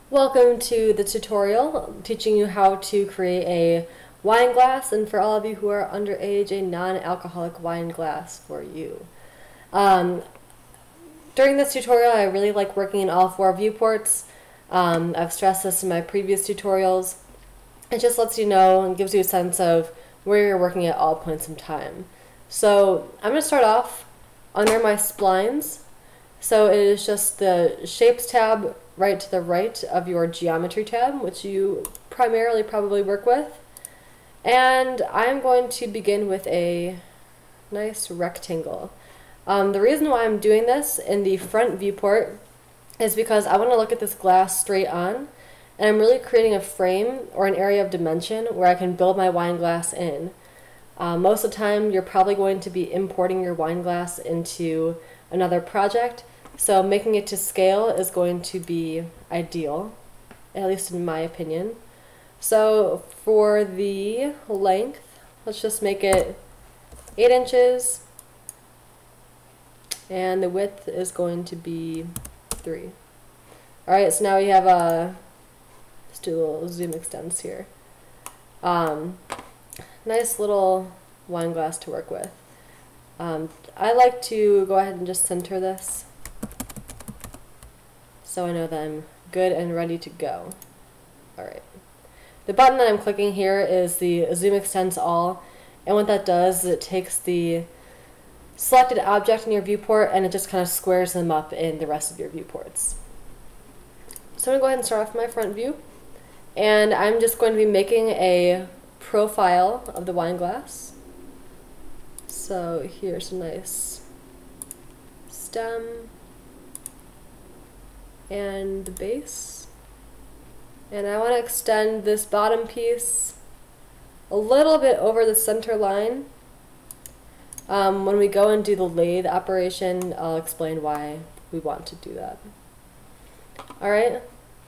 Welcome to the tutorial teaching you how to create a wine glass, and for all of you who are underage, a non-alcoholic wine glass for you. During this tutorial, I really like working in all four viewports. I've stressed this in my previous tutorials. It just lets you know and gives you a sense of where you're working at all points in time. So I'm going to start off under my splines. So it is just the Shapes tab right to the right of your Geometry tab, which you primarily probably work with. And I'm going to begin with a nice rectangle. The reason why I'm doing this in the front viewport is because I want to look at this glass straight on, and I'm really creating a frame or an area of dimension where I can build my wine glass in. Most of the time you're probably going to be importing your wine glass into another project, so making it to scale is going to be ideal, at least in my opinion. So for the length, let's just make it 8 inches, and the width is going to be 3. Alright, so now we have let's do a little zoom extends here. Nice little wine glass to work with. I like to go ahead and just center this so I know that I'm good and ready to go. Alright. The button that I'm clicking here is the Zoom Extends All, and what that does is it takes the selected object in your viewport and it just kind of squares them up in the rest of your viewports. So I'm going to go ahead and start off my front view, and I'm just going to be making a profile of the wine glass. So here's a nice stem and the base, and I want to extend this bottom piece a little bit over the center line. When we go and do the lathe operation, I'll explain why we want to do that. Alright,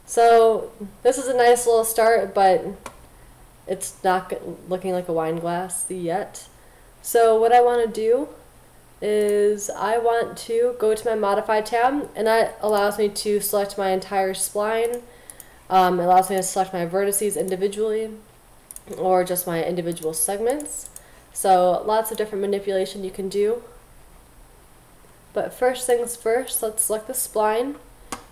so this is a nice little start, but it's not looking like a wine glass yet. So what I want to do is I want to go to my Modify tab, and that allows me to select my entire spline. It allows me to select my vertices individually or just my individual segments. So lots of different manipulation you can do. But first things first, let's select the spline,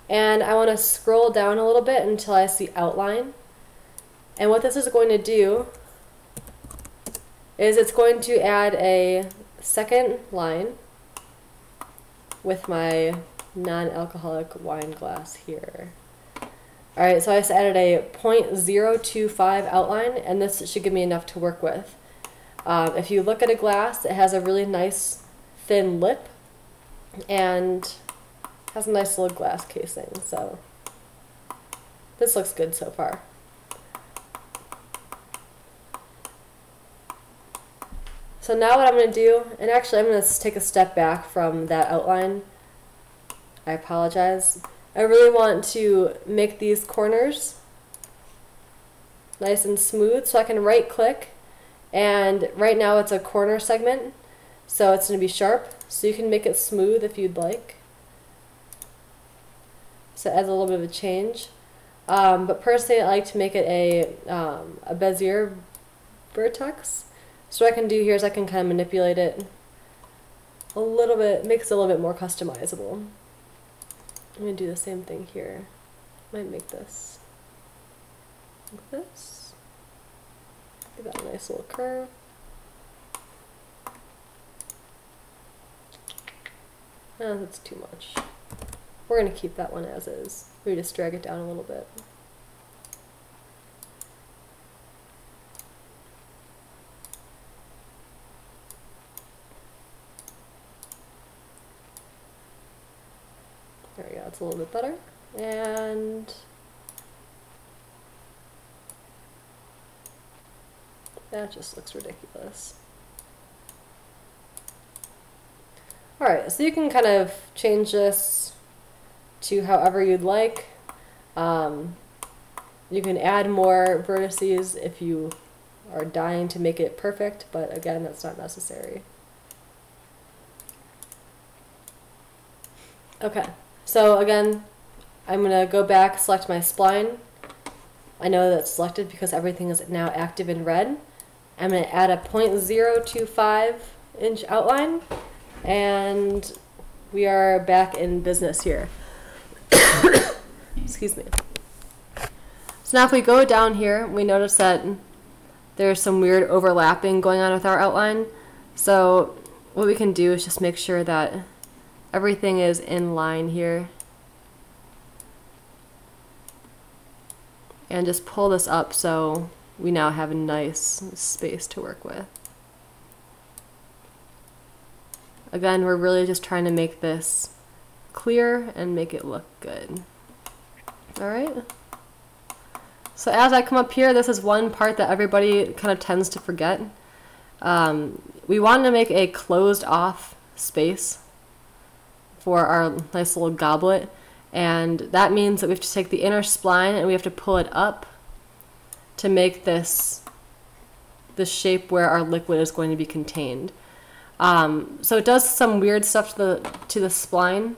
and I want to scroll down a little bit until I see outline. And what this is going to do is it's going to add a second line with my non-alcoholic wine glass here. Alright, so I just added a 0.025 outline, and this should give me enough to work with. If you look at a glass, it has a really nice thin lip and has a nice little glass casing, so this looks good so far. So now what I'm going to do, and actually I'm going to take a step back from that outline. I apologize. I really want to make these corners nice and smooth, so I can right click, and right now it's a corner segment, so it's going to be sharp, so you can make it smooth if you'd like. So it adds a little bit of a change. But personally I like to make it a Bezier vertex. So what I can do here is I can kind of manipulate it a little bit, makes it a little bit more customizable. I'm going to do the same thing here. Might make this like this. Give that a nice little curve. Oh, that's too much. We're going to keep that one as is. We just drag it down a little bit. There we go, it's a little bit better. And that just looks ridiculous. Alright, so you can kind of change this to however you'd like. You can add more vertices if you are dying to make it perfect, but again, that's not necessary. Okay, so again, I'm going to go back, select my spline. I know that's selected because everything is now active in red. I'm going to add a 0.025 inch outline, and we are back in business here. Excuse me. So now if we go down here, we notice that there's some weird overlapping going on with our outline. So what we can do is just make sure that everything is in line here. And just pull this up so we now have a nice space to work with. Again, we're really just trying to make this clear and make it look good. Alright. So as I come up here, this is one part that everybody kind of tends to forget. We want to make a closed off space for our nice little goblet, and that means that we have to take the inner spline and we have to pull it up to make this the shape where our liquid is going to be contained. So it does some weird stuff to the spline.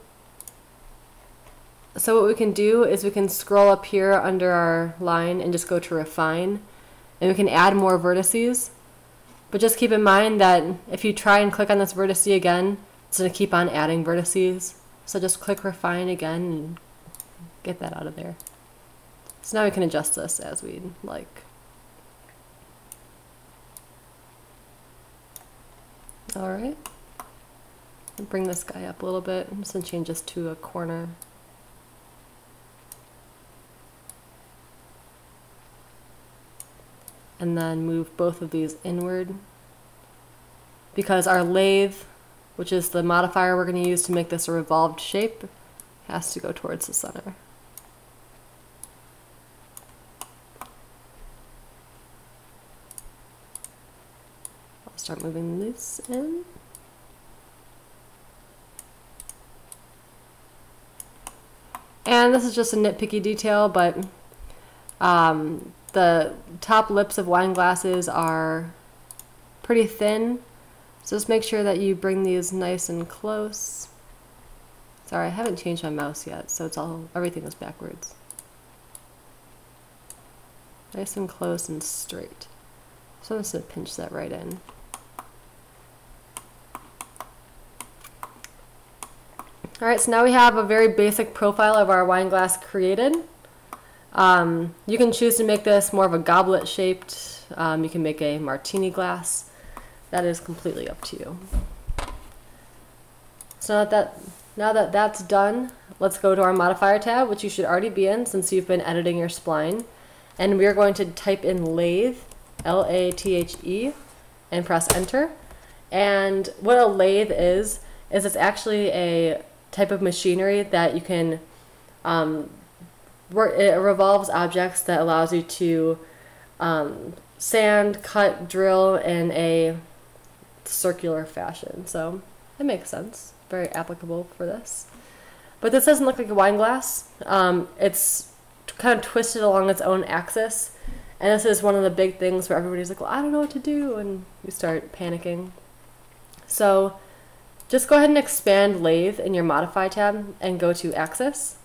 So what we can do is we can scroll up here under our line and just go to refine, and we can add more vertices. But just keep in mind that if you try and click on this vertice again, it's going to keep on adding vertices. So just click refine again and get that out of there. So now we can adjust this as we'd like. Alright. Bring this guy up a little bit. I'm just going to change this to a corner. And then move both of these inward, because our lathe, which is the modifier we're going to use to make this a revolved shape, has to go towards the center. I'll start moving this in. And this is just a nitpicky detail, but the top lips of wine glasses are pretty thin, so just make sure that you bring these nice and close. Sorry, I haven't changed my mouse yet, so everything is backwards. Nice and close and straight. So I'm just going to pinch that right in. Alright, so now we have a very basic profile of our wine glass created. You can choose to make this more of a goblet shaped. You can make a martini glass. That is completely up to you. So now that that's done, let's go to our modifier tab, which you should already be in since you've been editing your spline. And we are going to type in lathe, L-A-T-H-E, and press enter. And what a lathe is it's actually a type of machinery that you can it revolves objects that allows you to sand, cut, drill in a circular fashion. So it makes sense. Very applicable for this. But this doesn't look like a wine glass. It's kind of twisted along its own axis. And this is one of the big things where everybody's like, well, I don't know what to do. And you start panicking. So just go ahead and expand lathe in your modify tab and go to axis.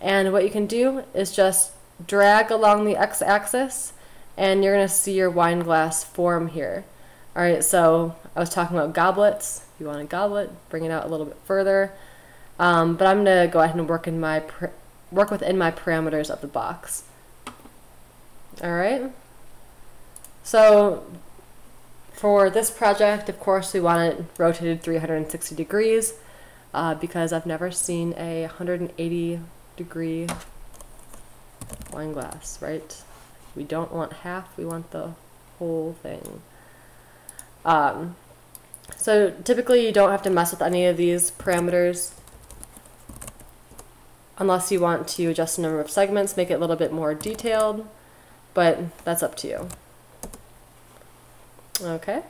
And what you can do is just drag along the x-axis, and you're going to see your wine glass form here. Alright, so I was talking about goblets. If you want a goblet, bring it out a little bit further. But I'm going to go ahead and work within my parameters of the box. Alright. So for this project, of course, we want it rotated 360 degrees because I've never seen a 180 degree wine glass, right? We don't want half, we want the whole thing. So typically you don't have to mess with any of these parameters unless you want to adjust the number of segments, make it a little bit more detailed, but that's up to you. Okay.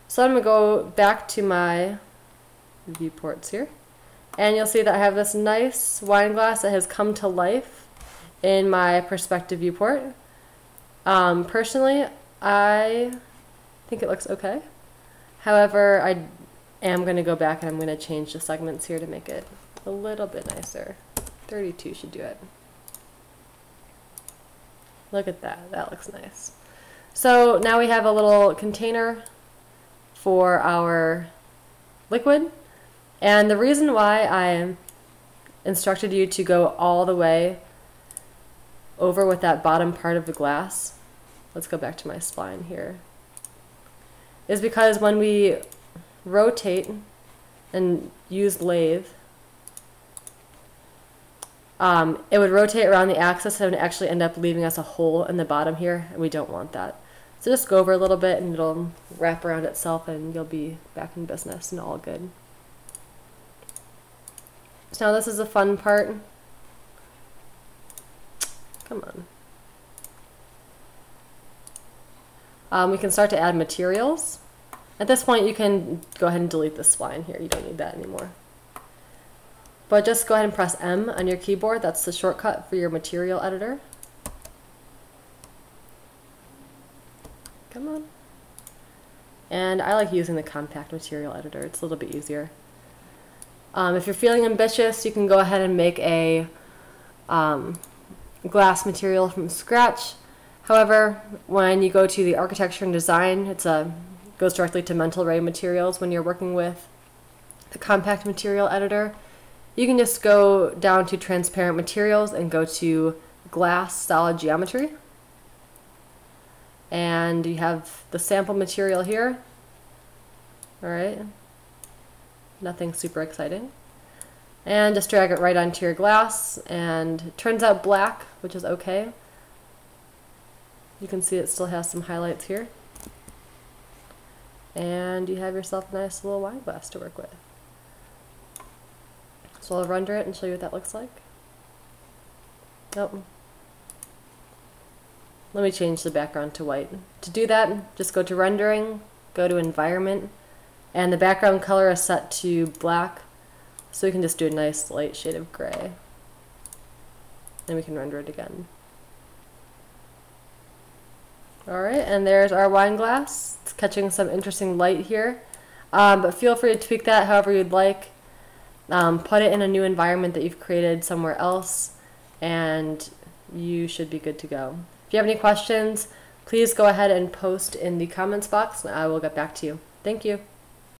So I'm going to go back to my viewports here. And you'll see that I have this nice wine glass that has come to life in my perspective viewport. Personally, I think it looks okay. However, I am going to go back and I'm going to change the segments here to make it a little bit nicer. 32 should do it. Look at that. That looks nice. So now we have a little container for our liquid. And the reason why I instructed you to go all the way over with that bottom part of the glass, let's go back to my spline here, is because when we rotate and use lathe, it would rotate around the axis and actually end up leaving us a hole in the bottom here, and we don't want that. So just go over a little bit and it'll wrap around itself and you'll be back in business and all good. So now this is the fun part. Come on. We can start to add materials. At this point you can go ahead and delete this spline here. You don't need that anymore. But just go ahead and press M on your keyboard. That's the shortcut for your material editor. Come on. And I like using the compact material editor. It's a little bit easier. If you're feeling ambitious, you can go ahead and make a glass material from scratch. However, when you go to the architecture and design, goes directly to mental ray materials. When you're working with the compact material editor, you can just go down to transparent materials and go to glass solid geometry. And you have the sample material here. Alright. Nothing super exciting. And just drag it right onto your glass, and it turns out black, which is okay. You can see it still has some highlights here. And you have yourself a nice little wine glass to work with. So I'll render it and show you what that looks like. Nope. Let me change the background to white. To do that, just go to rendering, go to environment, and the background color is set to black, so we can just do a nice light shade of gray. Then we can render it again. Alright, and there's our wine glass. It's catching some interesting light here, but feel free to tweak that however you'd like. Put it in a new environment that you've created somewhere else, and you should be good to go. If you have any questions, please go ahead and post in the comments box and I will get back to you. Thank you.